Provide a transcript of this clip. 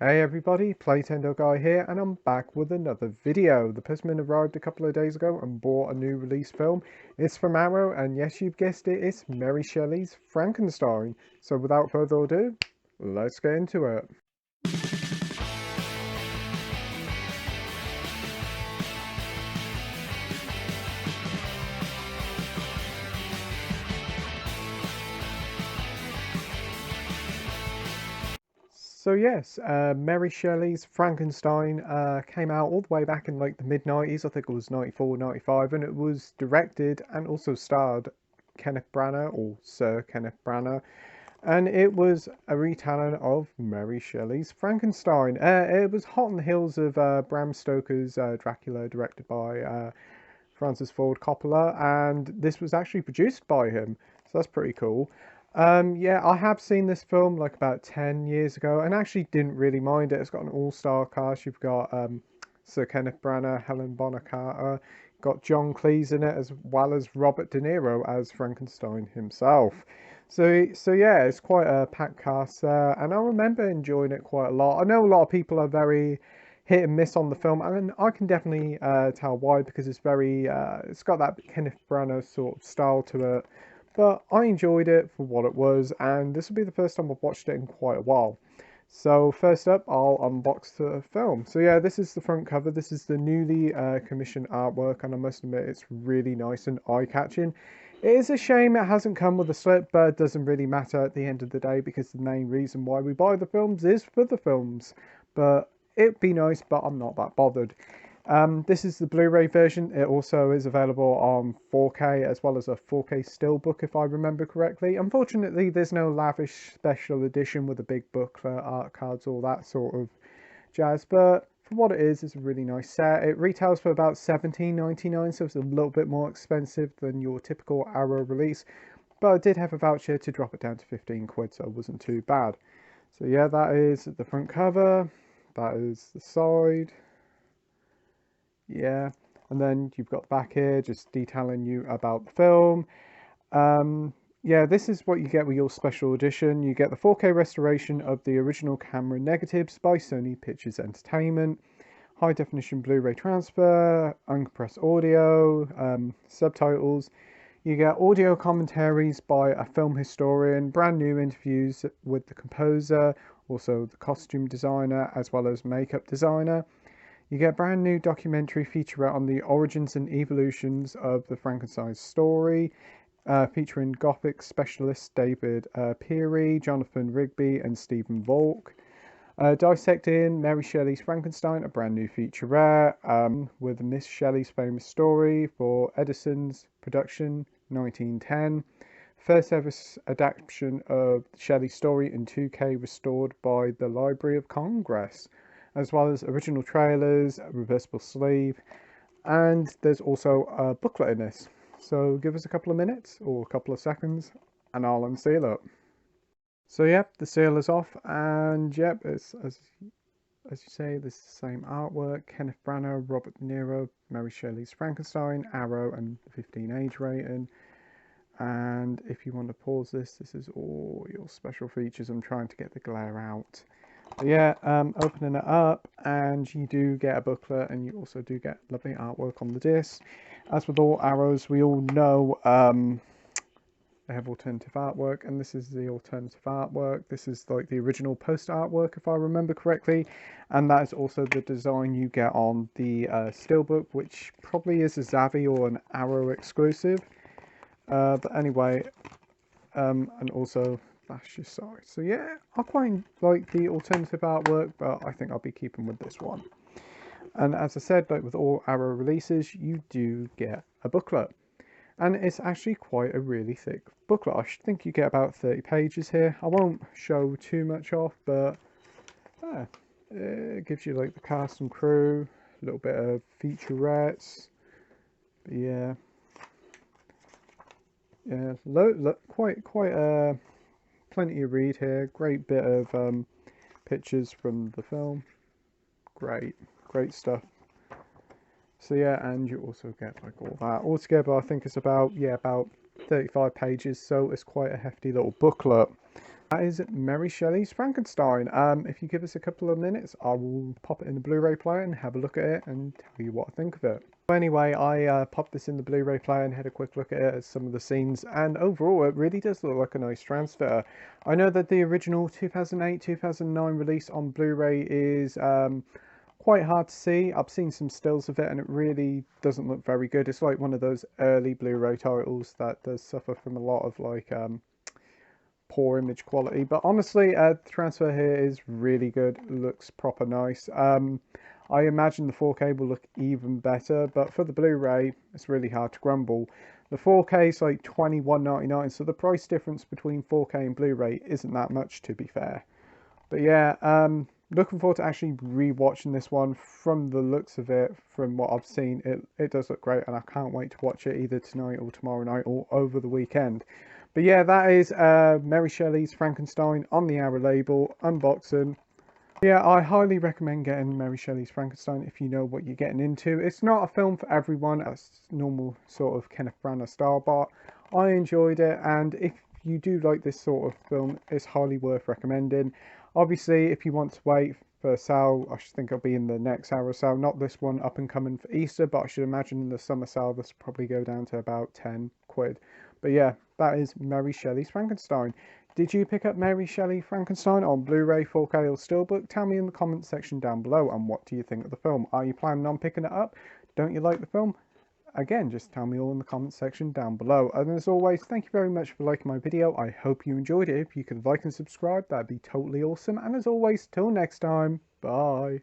Hey everybody, Playtendoguy here, and I'm back with another video. The postman arrived a couple of days ago and bought a new release film. It's from Arrow, and yes, you've guessed it, it's Mary Shelley's Frankenstein. So without further ado, let's get into it. So yes, Mary Shelley's Frankenstein came out all the way back in like the mid-90s. I think it was 94, 95, and it was directed and also starred Kenneth Branagh, or Sir Kenneth Branagh, and it was a retelling of Mary Shelley's Frankenstein. It was hot on the heels of Bram Stoker's Dracula, directed by Francis Ford Coppola, and this was actually produced by him, so that's pretty cool. Yeah, I have seen this film like about 10 years ago and actually didn't really mind it. It's got an all-star cast. You've got Sir Kenneth Branagh, Helen Bonham Carter, got John Cleese in it, as well as Robert De Niro as Frankenstein himself. So yeah, it's quite a packed cast there, and I remember enjoying it quite a lot. I know a lot of people are very hit and miss on the film, and I can definitely tell why, because it's got that Kenneth Branagh sort of style to it. But I enjoyed it for what it was, and this will be the first time I've watched it in quite a while. So first up, I'll unbox the film. So yeah, this is the front cover. This is the newly commissioned artwork, and I must admit it's really nice and eye-catching. It is a shame it hasn't come with a slip, but it doesn't really matter at the end of the day, because the main reason why we buy the films is for the films. But it'd be nice, but I'm not that bothered. This is the Blu-ray version. It also is available on 4K as well as a 4K steelbook, if I remember correctly. Unfortunately, there's no lavish special edition with a big booklet, art cards, all that sort of jazz. But for what it is, it's a really nice set. It retails for about $17.99, so it's a little bit more expensive than your typical Arrow release. But I did have a voucher to drop it down to 15 quid, so it wasn't too bad. So yeah, that is the front cover. That is the side. Yeah, and then you've got the back here just detailing you about the film. Yeah, this is what you get with your special edition. You get the 4K restoration of the original camera negatives by Sony Pictures Entertainment, high definition Blu-ray transfer, uncompressed audio, subtitles. You get audio commentaries by a film historian, brand new interviews with the composer, also the costume designer, as well as makeup designer. You get a brand new documentary featurette on the origins and evolutions of the Frankenstein story, featuring Gothic specialists David Peary, Jonathan Rigby, and Stephen Volk. Dissecting Mary Shelley's Frankenstein, a brand new featurette with Miss Shelley's famous story for Edison's production, 1910. First ever adaptation of Shelley's story in 2K restored by the Library of Congress, as well as original trailers, a reversible sleeve, and there's also a booklet in this. So give us a couple of minutes or a couple of seconds and I'll unseal it. So yep, the seal is off, and yep, it's as you say, this is the same artwork. Kenneth Branagh, Robert De Niro, Mary Shelley's Frankenstein, Arrow, and the 15 age rating. And if you want to pause this, this is all your special features. I'm trying to get the glare out. But yeah, opening it up, and you do get a booklet, and you also do get lovely artwork on the disc. As with all Arrows, we all know they have alternative artwork, and this is the alternative artwork. This is like the original poster artwork, if I remember correctly, and that is also the design you get on the steelbook, which probably is a Zavvi or an Arrow exclusive. But anyway, and also that's your size. So yeah, I quite like the alternative artwork, but I think I'll be keeping with this one. And as I said, like with all Arrow releases, you do get a booklet. And it's actually quite a really thick booklet. I think you get about 30 pages here. I won't show too much off, but it gives you like the cast and crew, a little bit of featurettes. But yeah. Yeah, quite plenty to read here. Great bit of pictures from the film. Great stuff. So yeah, and you also get like all that. Altogether, I think it's about 35 pages. So it's quite a hefty little booklet. That is Mary Shelley's Frankenstein. If you give us a couple of minutes, I will pop it in the Blu-ray player and have a look at it and tell you what I think of it. Anyway, I popped this in the Blu-ray player and had a quick look at it, at some of the scenes, and overall it really does look like a nice transfer. I know that the original 2008-2009 release on Blu-ray is quite hard to see. I've seen some stills of it and it really doesn't look very good. It's like one of those early Blu-ray titles that does suffer from a lot of like poor image quality, but honestly the transfer here is really good. It looks proper nice. I imagine the 4K will look even better, but for the Blu-ray it's really hard to grumble. The 4K is like $21.99, so the price difference between 4K and Blu-ray isn't that much, to be fair. But yeah, looking forward to actually re-watching this one. From the looks of it, from what I've seen, it does look great, and I can't wait to watch it either tonight or tomorrow night or over the weekend. But yeah, that is Mary Shelley's Frankenstein on the Arrow label unboxing. Yeah, I highly recommend getting Mary Shelley's Frankenstein if you know what you're getting into. It's not a film for everyone, a normal sort of Kenneth Branagh style, but I enjoyed it, and if you do like this sort of film, it's highly worth recommending. Obviously, if you want to wait for a sale, I should think it'll be in the next Arrow sale, not this one up and coming for Easter, but I should imagine in the summer sale this will probably go down to about 10 quid. But yeah, that is Mary Shelley's Frankenstein. Did you pick up Mary Shelley Frankenstein on Blu-ray, 4K or Steelbook? Tell me in the comments section down below, and what do you think of the film? Are you planning on picking it up? Don't you like the film? Again, just tell me all in the comments section down below. And as always, thank you very much for liking my video. I hope you enjoyed it. If you could like and subscribe, that'd be totally awesome. And as always, till next time, bye.